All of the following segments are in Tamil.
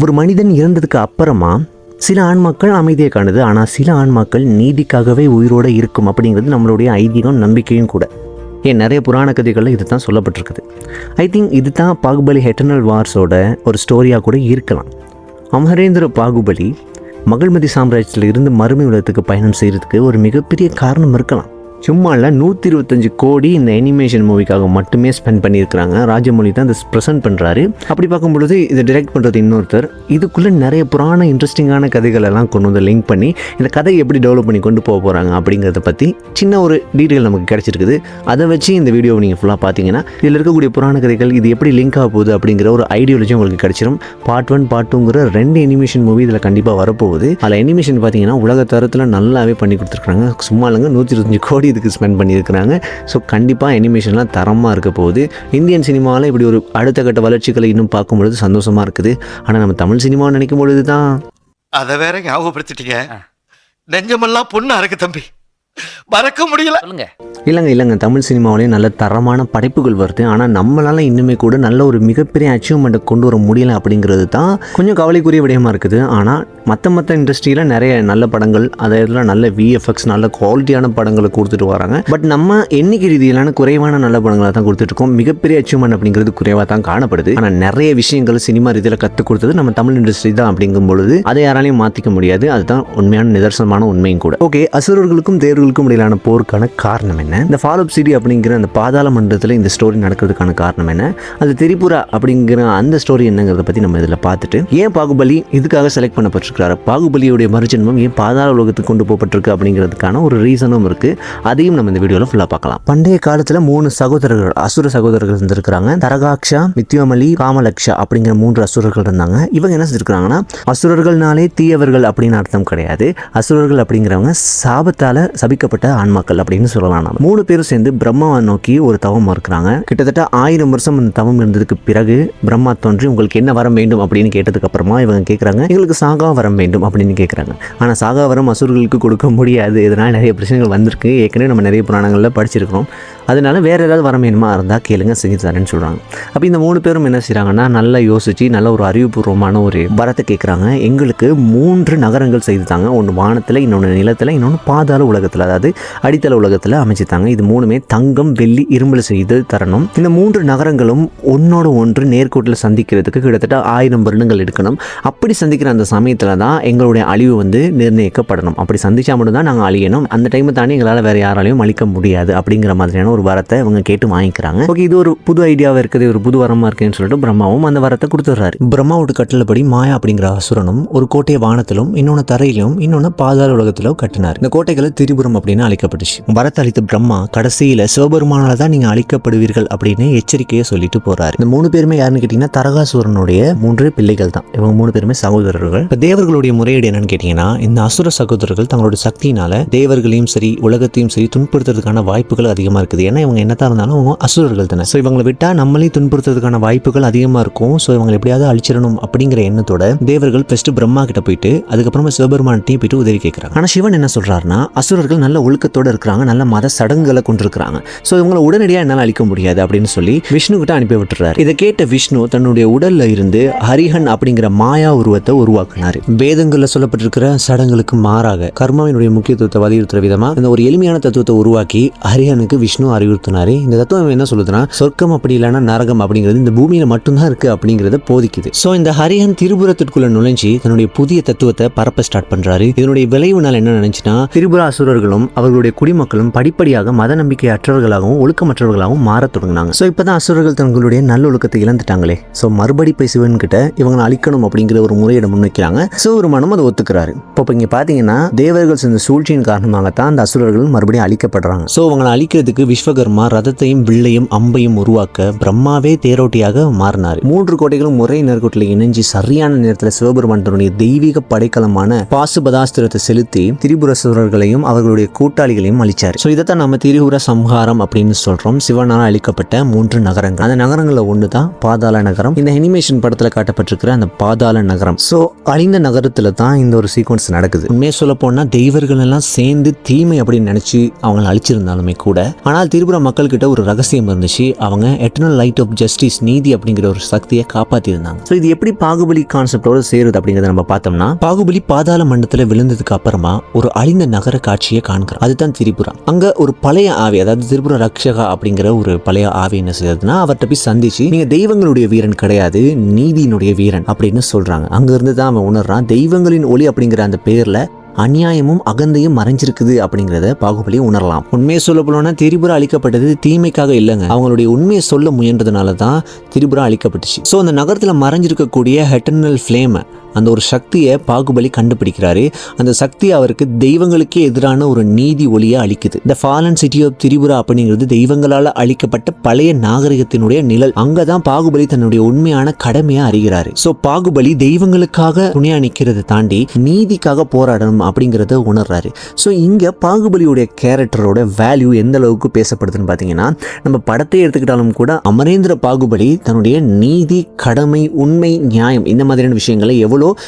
ஒரு மனிதன் இறந்ததுக்கு அப்புறமா சில ஆன்மாக்கள் அமைதியை காணுது, ஆனால் சில ஆன்மாக்கள் நீதிக்காகவே உயிரோடு இருக்கும் அப்படிங்கிறது நம்மளுடைய ஐதீகம், நம்பிக்கையும் கூட. ஏன் நிறைய புராண கதைகளில் இது தான் சொல்லப்பட்டிருக்குது. ஐ திங்க் இது தான் பாகுபலி எட்டர்னல் வார்ஸோட ஒரு ஸ்டோரியாக கூட இருக்கலாம். அமரேந்திர பாகுபலி மகள்மதி சாம்ராஜ்யத்தில் இருந்து மறுமை உலகத்துக்கு பயணம் செய்கிறதுக்கு ஒரு மிகப்பெரிய காரணம் இருக்கலாம். சும்மா இல்லை, 125 கோடி இந்த அனிமேஷன் மூவிக்காக மட்டுமே ஸ்பெண்ட் பண்ணியிருக்கிறாங்க. ராஜமௌழி தான் இதை ப்ரெசென்ட் பண்ணுறாரு. அப்படி பார்க்கும்பொழுது இதை டைரக்ட் பண்ணுறது இன்னொருத்தர். இதுக்குள்ளே நிறைய புராண இன்ட்ரெஸ்டிங்கான கதைகள் எல்லாம் கொண்டு வந்து லிங்க் பண்ணி இந்த கதையை எப்படி டெவலப் பண்ணி கொண்டு போக போகிறாங்க அப்படிங்கிறத பற்றி சின்ன ஒரு டீட்டெயில் நமக்கு கிடச்சிருக்குது. அதை வச்சு இந்த வீடியோவை நீங்கள் ஃபுல்லாக பார்த்தீங்கன்னா இதில் இருக்கக்கூடிய புராண கதைகள் இது எப்படி லிங்க் ஆக போகுது அப்படிங்கிற ஒரு ஐடியாலஜி உங்களுக்கு கிடச்சிரும். பார்ட் 1 பார்ட் 2ங்கிற 2 அனிமேஷன் மூவி இதில் கண்டிப்பாக வரப்போகுது. அதில் அனிமேஷன் பார்த்தீங்கன்னா உலக தரத்தில் நல்லாவே பண்ணி கொடுத்துருக்காங்க. சும்மா இல்லைங்க, 125 கோடி இதுக்கு ஸ்பெண்ட் பண்ணியிருக்கிறாங்க. ஸோ கண்டிப்பாக அனிமேஷன்லாம் தரமாக இருக்க போகுது. இந்தியன் சினிமாவில் இப்படி ஒரு அடுத்த கட்ட வளர்ச்சிகளை இன்னும் பார்க்கும்பொழுது சந்தோஷமாக இருக்குது. ஆனால் நம்ம தமிழ் சினிமாவை நினைக்கும் பொழுது தான் அதை வேற ஞாபகப்படுத்திட்டீங்க. நெஞ்சமெல்லாம் பொண்ணா இருக்கு தம்பி, மறக்க முடியல. இல்லைங்க தமிழ் சினிமாவிலேயே நல்ல தரமான படைப்புகள் வருது. ஆனால் நம்மளால் இன்னுமே கூட நல்ல ஒரு மிகப்பெரிய அச்சீவ்மெண்ட்டை கொண்டு வர முடியலை அப்படிங்கிறது தான் கொஞ்சம் கவலைக்குரிய விடயமாக இருக்குது. ஆனால் மற்ற இண்டஸ்ட்ரியில் நிறைய நல்ல படங்கள், அதாவது நல்ல விஎஃப்எக்ஸ், நல்ல குவாலிட்டியான படங்களை கொடுத்துட்டு வராங்க. பட் நம்ம எண்ணிக்கை ரீதியிலான குறைவான நல்ல படங்களை தான் கொடுத்துட்ருக்கோம். மிகப்பெரிய அச்சீவ்மெண்ட் அப்படிங்கிறது குறைவாக தான் காணப்படுது. ஆனால் நிறைய விஷயங்கள் சினிமா ரீதியில் கற்றுக் கொடுத்தது நம்ம தமிழ் இண்டஸ்ட்ரி தான். அப்படிங்கும் பொழுது அதை யாராலையும் மாற்றிக்க முடியாது. அதுதான் உண்மையான நிதர்சனமான உண்மையும் கூட. ஓகே, அசுரர்களுக்கும் தேவர்களுக்கும் இடையிலான போருக்கான காரணம் என்ன? இந்த ஃபாலோப் சிடி அப்படிங்கிற அந்த பாதாள மண்டலத்தில் இந்த ஸ்டோரி நடக்கிறதுக்கான காரணம் என்ன? அது திரிபுரா அப்படிங்கிற அந்த ஸ்டோரி என்னங்கிறத பற்றி நம்ம இதில் பார்த்துட்டு, ஏன் பாகுபலி இதுக்காக செலக்ட் பண்ணப்பட்டிருக்கிறாரு, பாகுபலியுடைய மறுஜென்மம் ஏன் பாதாள உலகத்துக்கு கொண்டு போகப்பட்டிருக்கு அப்படிங்கிறதுக்கான ஒரு ரீசனும் இருக்குது. அதையும் நம்ம இந்த வீடியோவில் ஃபுல்லாக பார்க்கலாம். பண்டைய காலத்தில் 3 சகோதரர்கள், அசுர சகோதரர்கள் இருந்திருக்கிறாங்க. தரகாக்ஷா, மித்யோமலி, காமலக்ஷா அப்படிங்கிற 3 அசுரர்கள் இருந்தாங்க. இவங்க என்ன செஞ்சிருக்கிறாங்கன்னா, அசுரர்கள்னாலே தீயவர்கள் அப்படின்னு அர்த்தம் கிடையாது. அசுரர்கள் அப்படிங்கிறவங்க சாபத்தால் சபிக்கப்பட்ட ஆன்மாக்கள் அப்படின்னு சொல்லலாம். 3 பேரும் சேர்ந்து பிரம்மாவை நோக்கி ஒரு தவம் இருக்கிறாங்க. கிட்டத்தட்ட 1000 வருஷம் அந்த தவம் இருந்ததுக்கு பிறகு பிரம்மா தோன்றி உங்களுக்கு என்ன வரம் வேண்டும் அப்படின்னு கேட்டதுக்கு அப்புறமா இவங்க கேட்குறாங்க, எங்களுக்கு சாகா வரம் வேண்டும் அப்படின்னு கேட்குறாங்க. ஆனால் சாகா வரம் அசுரர்களுக்கு கொடுக்க முடியாது. இதனால் நிறைய பிரச்சனைகள் வந்திருக்கு. ஏற்கனவே நம்ம நிறைய புராணங்களில் படிச்சிருக்கிறோம். அதனால வேறு ஏதாவது வரம் வேணுமா இருந்தால் கேளுங்க, செஞ்சு தரேன்னு சொல்கிறாங்க. அப்போ இந்த 3 பேரும் என்ன செய்கிறாங்கன்னா, நல்லா யோசித்து நல்ல ஒரு அறிவுபூர்வமான ஒரு வரத்தை கேட்குறாங்க. எங்களுக்கு 3 நகரங்கள் செய்து தாங்க. ஒன்று வானத்தில், இன்னொன்று நிலத்தில், இன்னொன்று பாதாள உலகத்தில், அதாவது அடித்தள உலகத்தில் அமைச்சுத்தாங்க. இது 3மே தங்கம், வெள்ளி, இரும்பில் செய்து தரணும். இந்த 3 நகரங்களும் ஒன்னோட ஒன்று நேர்கோட்டில் சந்திக்கிறதுக்கு கிட்டத்தட்ட 1000 வருடங்கள் எடுக்கணும். அப்படி சந்திக்கிற அந்த சமயத்தில் தான் எங்களுடைய அழிவு நிர்ணயிக்கப்படணும். அப்படி சந்திச்சா மட்டும்தான் நாங்கள் அழியணும். அந்த டைமை தாண்டி எங்களால் வேறு யாராலையும் அழிக்க முடியாது அப்படிங்கிற மாதிரியான ஒரு வரத்தை இவங்க கேட்டு வாங்கிக்கிறாங்க. ஓகே, இது ஒரு புது ஐடியாவாக இருக்குது, ஒரு புது வரமாக இருக்குன்னு சொல்லிட்டு பிரம்மாவும் அந்த வரத்தை கொடுத்துட்றாரு. பிரம்மாவோட கட்டளைப்படி மாயா அப்படிங்கிற அசுரனும் ஒரு கோட்டையை வானத்திலும், இன்னொன்று தரையிலும், இன்னொன்று பாதாள உலகத்திலும் கட்டினார். இந்த கோட்டைகளை திரிபுரம் அப்படின்னு அழைக்கப்பட்டுச்சு. வரத்தை அளித்த பிரம்மா கடைசியில் சிவபெருமானால தான் நீங்கள் அழிக்கப்படுவீர்கள் அப்படின்னு எச்சரிக்கையை சொல்லிட்டு போறாரு. இந்த 3 பேருமே யாருன்னு கேட்டீங்கன்னா, தரகாசுரனுடைய 3 பிள்ளைகள் தான். இவங்க 3 பேருமே சகோதரர்கள். இப்போ தேவர்களுடைய முறையீடு என்னன்னு கேட்டீங்கன்னா, இந்த அசுர சகோதரர்கள் தங்களோட சக்தியினால தேவர்களையும் சரி உலகத்தையும் சரி துன்புறுத்துறதுக்கான வாய்ப்புகள் அதிகமாக இருக்குது. ஏன்னா இவங்க என்னதான் இருந்தாலும் அவங்க அசுரர்கள் தானே. ஸோ இவங்களை விட்டா நம்மளே துன்புறுத்துறதுக்கான வாய்ப்புகள் அதிகமாக இருக்கும். ஸோ இவங்களை எப்படியாவது அழிச்சிடணும் அப்படிங்கிற எண்ணத்தோட தேவர்கள் ஃபர்ஸ்ட் பிரம்மா கிட்ட போயிட்டு அதுக்கப்புறமா சிவபெருமான்ட்டையும் போயிட்டு உதவி கேட்குறாங்க. ஆனால் சிவன் என்ன சொல்றாருன்னா, அசுரர்கள் நல்ல ஒழுக்கத்தோட இருக்கிறாங்க, நல்ல மத சடங்குகளை கொண்டிருக்கிறாங்க. ஸோ இவங்களை உடனடியாக என்னால் அழிக்க முடியாது அப்படின்னு சொல்லி விஷ்ணு கிட்ட அனுப்பி விட்டுறாரு. இதை கேட்ட விஷ்ணு தன்னுடைய உடல்ல இருந்து ஹரிஹன் அப்படிங்கிற மாயா உருவத்தை உருவாக்குனாரு. வேதங்களில் சொல்லப்பட்டிருக்கிற சடங்குகளுக்கு மாறாக கர்மாவினுடைய முக்கியத்துவத்தை வலியுறுத்துற விதமா இந்த ஒரு எளிமையான தத்துவத்தை உருவாக்கி ஹரிஹனுக்கு விஷ்ணு அறிவுறுத்தினாரு. இந்த தத்துவம் என்ன சொல்லுதுன்னா, சொர்க்கம் அப்படி இல்லைன்னா நரகம் அப்படிங்கிறது இந்த பூமியில மட்டும்தான் இருக்கு அப்படிங்கிறத போதிக்குது. ஸோ இந்த ஹரிஹன் திரிபுரத்திற்குள்ள நுழைஞ்சி தன்னுடைய புதிய தத்துவத்தை பரப்ப ஸ்டார்ட் பண்றாரு. இதனுடைய விளைவுனால் என்ன நினைச்சுன்னா, திரிபுர அசுரர்களும் அவர்களுடைய குடிமக்களும் படிப்படியாக மத நம்பிக்கை அற்றவர்களாகவும் ஒழுக்கமற்றவர்களாகவும் மாற தொடங்கினாங்க. ஸோ இப்பதான் அசுரர்கள் தங்களுடைய நல்லொழுக்கத்தை இழந்துட்டாங்களே, ஸோ மறுபடி போய் சிவன் கிட்ட இவங்களை அழிக்கணும் அப்படிங்கிற ஒரு முறையிட முன்வைக்கிறாங்க. சிவபெருமானும் அதை ஒத்துக்கிறாரு. இப்போ இங்க பாத்தீங்கன்னா, தேவர்கள் செஞ்ச சூழ்ச்சியின் காரணமாகத்தான் அந்த அசுரர்கள் மறுபடியும் அழிக்கப்படுறாங்க. ஸோ அவங்களை அழிக்கிறதுக்கு விஸ்வகர்மா ரதத்தையும் வில்லையும் அம்பையும் உருவாக்க பிரம்மாவே தேரோட்டியாக மாறினார். 3 கோட்டைகளும் ஒரே நேர்கோட்டில் இணைஞ்சு சரியான நேரத்தில் சிவபெருமான் தன்னுடைய தெய்வீக படைக்கலமான பாசுபதாஸ்திரத்தை செலுத்தி திரிபுரசுரர்களையும் அவர்களுடைய கூட்டாளிகளையும் அழிச்சார். ஸோ இதைத்தான் நம்ம திரிபுர சம்ஹாரம் அப்படின்னு சொல்றோம். சிவனால் அழிக்கப்பட்ட 3 நகரங்கள். அந்த நகரங்களில் ஒன்று தான் பாதாள நகரம். இந்த அனிமேஷன் படத்தில் காட்டப்பட்டிருக்கிற அந்த பாதாள நகரம். ஸோ அழிந்த நகரத்தில் தான் இந்த ஒரு சீக்வன்ஸ் நடக்குது. உண்மையை சொல்ல போனா தெய்வர்கள் எல்லாம் சேர்ந்து தீமை அப்படின்னு நினைச்சு அவங்களை அழிச்சிருந்தாலுமே கூட, ஆனால் திரிபுரா மக்கள் கிட்ட ஒரு ரகசியம் இருந்துச்சு. அவங்க எட்டர்னல் லைட் ஆஃப் ஜஸ்டிஸ், நீதி அப்படிங்கிற ஒரு சக்தியை காப்பாத்திருந்தாங்க. ஸோ இது எப்படி பாகுபலி கான்செப்டோட சேருது அப்படிங்கிறத நம்ம பார்த்தோம்னா, பாகுபலி பாதாள மண்டலத்தில் விழுந்ததுக்கு அப்புறமா ஒரு அழிந்த நகர காட்சியை காண்கிறோம். அதுதான் திரிபுரா. அங்க ஒரு பழைய ஆவி, அதாவது திரிபுரா ரக்ஷகா அப்படிங்கிற ஒரு பழைய ஆவி என்ன செய்யுதுன்னா, அவர்கிட்ட போய் சந்திச்சு, நீங்க தெய்வங்களுடைய வீரன் கிடையாது, நீதியினுடைய வீரன் அப்படின்னு சொல்றாங்க. அங்க இருந்து தான் அவன் உணர்றான், தெய்வங்களின் ஒளி அப்படிங்கிற அந்த பேர்ல அநியாயமும் அகந்தையும் மறைஞ்சிருக்குது அப்படிங்கிறத பாகுபலி உணரலாம். உண்மையை சொல்ல போனோம்னா திரிபுரா அழிக்கப்பட்டது தீமைக்காக இல்லைங்க, அவங்களுடைய உண்மையை சொல்ல முயன்றதுனால தான் திரிபுரா அழிக்கப்பட்டுச்சு. ஸோ அந்த நகரத்தில் மறைஞ்சிருக்கக்கூடிய எட்டர்னல் ஃப்ளேமை, அந்த ஒரு சக்தியை பாகுபலி கண்டுபிடிக்கிறாரு. அந்த சக்தி அவருக்கு தெய்வங்களுக்கே எதிரான ஒரு நீதி ஒளியை அளிக்குது. The fallen city of Tripura அப்படிங்கிறது தெய்வங்களால் அளிக்கப்பட்ட பழைய நாகரிகத்தினுடைய நிழல். அங்கதான் பாகுபலி தன்னுடைய உண்மையான கடமையை அறிகிறாரு. ஸோ பாகுபலி தெய்வங்களுக்காக துணையா நிற்கிறத தாண்டி நீதிக்காக போராடணும் அப்படிங்கிறத உணர்றாரு. ஸோ இங்கே பாகுபலியுடைய கேரக்டரோட வேல்யூ எந்த அளவுக்கு பேசப்படுதுன்னு பார்த்தீங்கன்னா, நம்ம படத்தை எடுத்துக்கிட்டாலும் கூட அமரேந்திர பாகுபலி தன்னுடைய நீதி, கடமை, உண்மை, நியாயம் இந்த மாதிரியான விஷயங்களை எவ்வளோ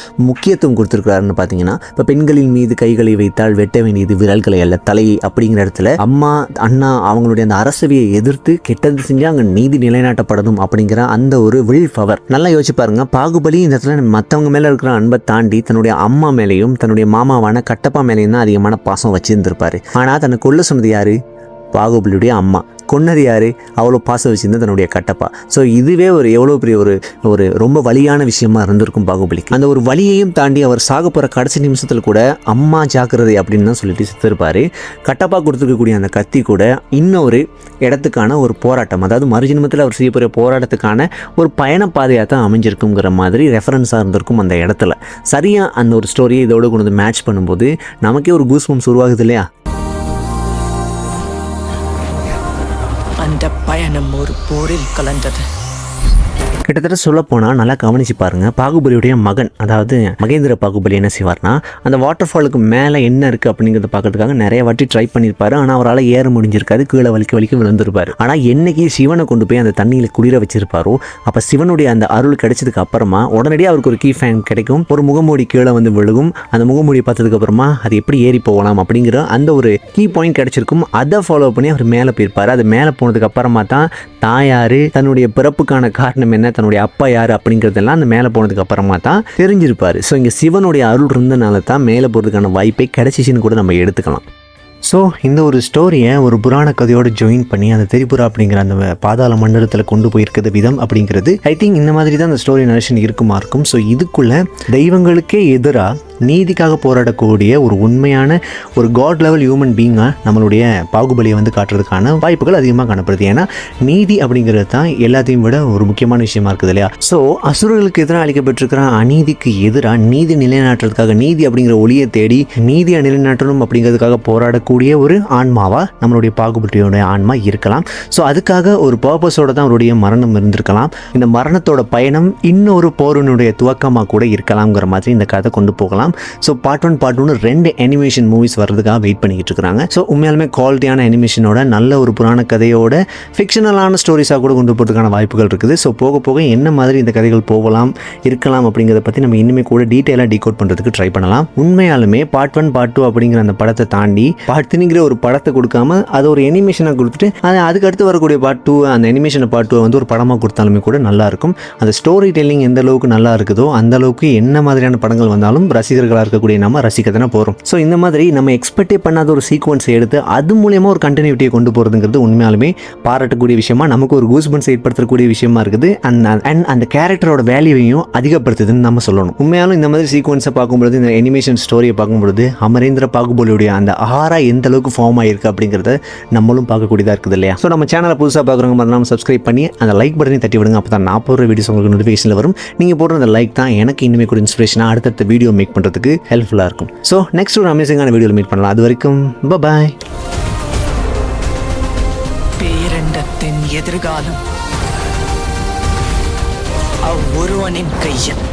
முக்கியத்துவம் கொடுத்துருக்கிறாருன்னு பார்த்தீங்கன்னா, இப்போ பெண்களின் மீது கைகளை வைத்தால் வெட்ட வேண்டியது விரல்களை அல்ல தலையை அப்படிங்கிற இடத்துல அம்மா, அண்ணா அவங்களுடைய அந்த அரசவையை எதிர்த்து கெட்டது செஞ்சு அங்கே நீதி நிலைநாட்டப்படணும் அப்படிங்கிற அந்த ஒரு வில் பவர். நல்லா யோசிச்சு பாருங்க, பாகுபலி இந்த இடத்துல மற்றவங்க மேலே இருக்கிற அன்பை தாண்டி தன்னுடைய அம்மா மேலேயும் தன்னுடைய மாமாவான கட்டப்பா மேலேயும் தான் அதிகமான பாசம் வச்சிருந்திருப்பாரு. ஆனால் தன்னை கொல்ல சொன்னது யாரு? பாகுபலியுடைய அம்மா. கொன்னது யாரு? அவ்வளோ பாசம் வச்சிருந்தா தன்னுடைய கட்டப்பா. ஸோ இதுவே ஒரு எவ்வளோ பெரிய ஒரு ரொம்ப வலியான விஷயமா இருந்திருக்கும் பாகுபலிக்கு. அந்த ஒரு வலியையும் தாண்டி அவர் சாக போகிற கடைசி நிமிஷத்தில் கூட அம்மா ஜாக்கிரதை அப்படின்னு தான் சொல்லிட்டு செத்துருப்பாரு. கட்டப்பா கொடுத்துருக்கக்கூடிய அந்த கத்தி கூட இன்னொரு இடத்துக்கான ஒரு போராட்டம், அதாவது மறுஜென்மத்தில் அவர் செய்ய போகிற போராட்டத்துக்கான ஒரு பயண பாதையாக தான் அமைஞ்சிருக்குங்கிற மாதிரி ரெஃபரன்ஸாக இருந்திருக்கும் அந்த இடத்துல. சரியாக அந்த ஒரு ஸ்டோரியை இதோட கொண்டு வந்து மேட்ச் பண்ணும்போது நமக்கே ஒரு கூஸ்பம்ஸ் உருவாகுது இல்லையா? அந்த பயணம் ஒரு போரில் கலந்தது. கிட்டத்தட்ட சொல்ல போனால் நல்லா கவனிச்சு பாருங்கள், பாகுபலியுடைய மகன் அதாவது மகேந்திர பாகுபலி என்ன செய்வார்னா, அந்த வாட்டர் ஃபாலுக்கு மேலே என்ன இருக்குது அப்படிங்கிறத பார்க்கறதுக்காக நிறைய வாட்டி ட்ரை பண்ணியிருப்பாரு. ஆனால் அவரால் ஏற முடிஞ்சிருக்காது, கீழே வலிக்க விழுந்திருப்பார். ஆனால் என்னைக்கு சிவனை கொண்டு போய் அந்த தண்ணியில் குளிர வச்சிருப்பாரோ, அப்போ சிவனுடைய அந்த அருள் கிடைச்சதுக்கு அப்புறமா உடனடியாக அவருக்கு ஒரு கீ ஃபேன் கிடைக்கும், ஒரு முகமூடி கீழே வந்து விழுகும். அந்த முகமூடி பார்த்ததுக்கு அப்புறமா அது எப்படி ஏறி போகலாம் அப்படிங்கிற அந்த ஒரு கீ பாயிண்ட் கிடைச்சிருக்கும். அதை ஃபாலோ பண்ணி அவர் மேலே போயிருப்பார். அது மேலே போனதுக்கு அப்புறமா தான் தாயார் தன்னுடைய பிறப்புக்கான காரணம் என்ன, தன்னுடைய அப்பா யார் அப்படிங்கிறதெல்லாம் அந்த மேலே போனதுக்கு அப்புறமா தான் தெரிஞ்சிருப்பார். ஸோ இங்கே சிவனுடைய அருள் இருந்தனால தான் மேலே போகிறதுக்கான வாய்ப்பை கிடைச்சிச்சின்னு கூட நம்ம எடுத்துக்கலாம். ஸோ இந்த ஒரு ஸ்டோரியை ஒரு புராண கதையோடு ஜாயின் பண்ணி அந்த திரிபுரா அப்படிங்கிற அந்த பாதாள மண்டலத்தில் கொண்டு போயிருக்கிறது விதம் அப்படிங்கிறது ஐ திங்க் இந்த மாதிரி தான் அந்த ஸ்டோரி நரேஷன் இருக்குமா இருக்கும். ஸோ இதுக்குள்ளே தெய்வங்களுக்கே எதிராக நீதிக்காக போராடக்கூடிய ஒரு உண்மையான ஒரு காட் லெவல் ஹியூமன் பீங்காக நம்மளுடைய பாகுபலியை வந்து காட்டுறதுக்கான வாய்ப்புகள் அதிகமாக காணப்படுது. ஏன்னா நீதி அப்படிங்கிறது தான் எல்லாத்தையும் விட ஒரு முக்கியமான விஷயமா இருக்குது இல்லையா? ஸோ அசுரர்களுக்கு எதிராக அளிக்கப்பட்டிருக்கிற அநீதிக்கு எதிராக நீதி நிலைநாட்டுறதுக்காக, நீதி அப்படிங்கிற ஒளியை தேடி நீதியை நிலைநாட்டணும் அப்படிங்கிறதுக்காக போராடக்கூடிய ஒரு ஆன்மாவா நம்மளுடைய பாகுபலியோட ஆன்மா இருக்கலாம். ஸோ அதுக்காக ஒரு பர்பஸோட தான் அவருடைய மரணம் இருந்திருக்கலாம். இந்த மரணத்தோட பயணம் இன்னொரு போரினுடைய துவக்கமாக கூட இருக்கலாம்ங்கிற மாதிரி இந்த கதை கொண்டு போகலாம். So part 1 part 2 2 animation movies வர்றதுக்காக வெயிட் பண்ணிக்கிட்டு இருக்காங்க. ஸோ உண்மையாலுமே குவாலிட்டியான அனிமேஷனோட நல்ல ஒரு புராண கதையோட ஃபிக்ஷனலான ஸ்டோரிஸாக கூட கொண்டு போகிறதுக்கான வாய்ப்புகள் இருக்குது. ஸோ போக போக என்ன மாதிரி இந்த கதைகள் போகலாம் இருக்கலாம் அப்படிங்கிறத பற்றி நம்ம இன்னுமே கூட டீட்டெயிலாக டீகோட் பண்ணுறதுக்கு ட்ரை பண்ணலாம். உண்மையாலுமே பார்ட் 1 பார்ட் 2 அப்படிங்கிற அந்த படத்தை தாண்டி பார்ட் 3ங்கிற ஒரு படத்தை கொடுக்காம அதை ஒரு அனிமேஷனாக கொடுத்துட்டு அதுக்கு அடுத்து வரக்கூடிய பார்ட் 2 அந்த அனிமேஷனை பார்ட் 2 வந்து ஒரு படமாக கொடுத்தாலுமே கூட நல்லாயிருக்கும். அந்த ஸ்டோரி டெல்லிங் எந்த அளவுக்கு நல்லா இருக்குதோ அந்த அளவுக்கு என்ன மாதிரியான படங்கள் வந்தாலும் ரசிகர்களாக இருக்கக்கூடிய நம்ம ரசிக்க தானே போகிறோம். ஸோ இந்த மாதிரி நம்ம எக்ஸ்பெக்டே பண்ணாத ஒரு சீக்வன்ஸை எடுத்து அது மூலயமா ஒரு கண்டினியூட்டியை கொண்டு போகிறதுங்கிறது உண்மையாலுமே பாராட்டக்கூடிய விஷயமா, நமக்கு ஒரு கூஸ்பன்ஸ் ஏற்படுத்தக்கூடிய விஷயமா இருக்குது. அண்ட் அந்த கேரக்டரோட வேல்யூவையும் அதிகப்படுத்துதுன்னு நம்ம சொல்லணும். உண்மையாலும் இந்த மாதிரி சீக்வன்ஸை பார்க்கும்பொழுது, இந்த அனிமேஷன் ஸ்டோரியை பார்க்கும்பொழுது அமரேந்திர பாகுபலியுடைய அந்த ஆரா எந்த அளவுக்கு ஃபார்ம் ஆகிருக்கு அப்படிங்கிறத நம்மளும் பார்க்கக்கூடியதாக இருக்குது இல்லையா? ஸோ நம்ம சேனலை புதுசாக பார்க்குறவங்க மாதிரி நம்ம சப்ஸ்கிரைப் பண்ணி அந்த லைக் பட்டனை தட்டி விடுங்க. அப்போ தான் நான் போடுற வீடியோஸ் உங்களுக்கு நோட்டிஃபிகேஷனில் வரும். நீங்கள் போடுற அந்த லைக் தான் எனக்கு இன்னுமே கூட இன்ஸ்பிரேஷனாக அடுத்தடுத்த வீடியோ மேக் பண்ணுறதுக்கு ஹெல்ப்ஃபுல்லாக இருக்கும். ஸோ நெக்ஸ்ட் ஒரு அமேசிங்கான வீடியோவில் மீட் பண்ணலாம். அது வரைக்கும் பாய். பேரண்டத்தின் எதிர்காலம் அவ்வொருவனின் கையில்.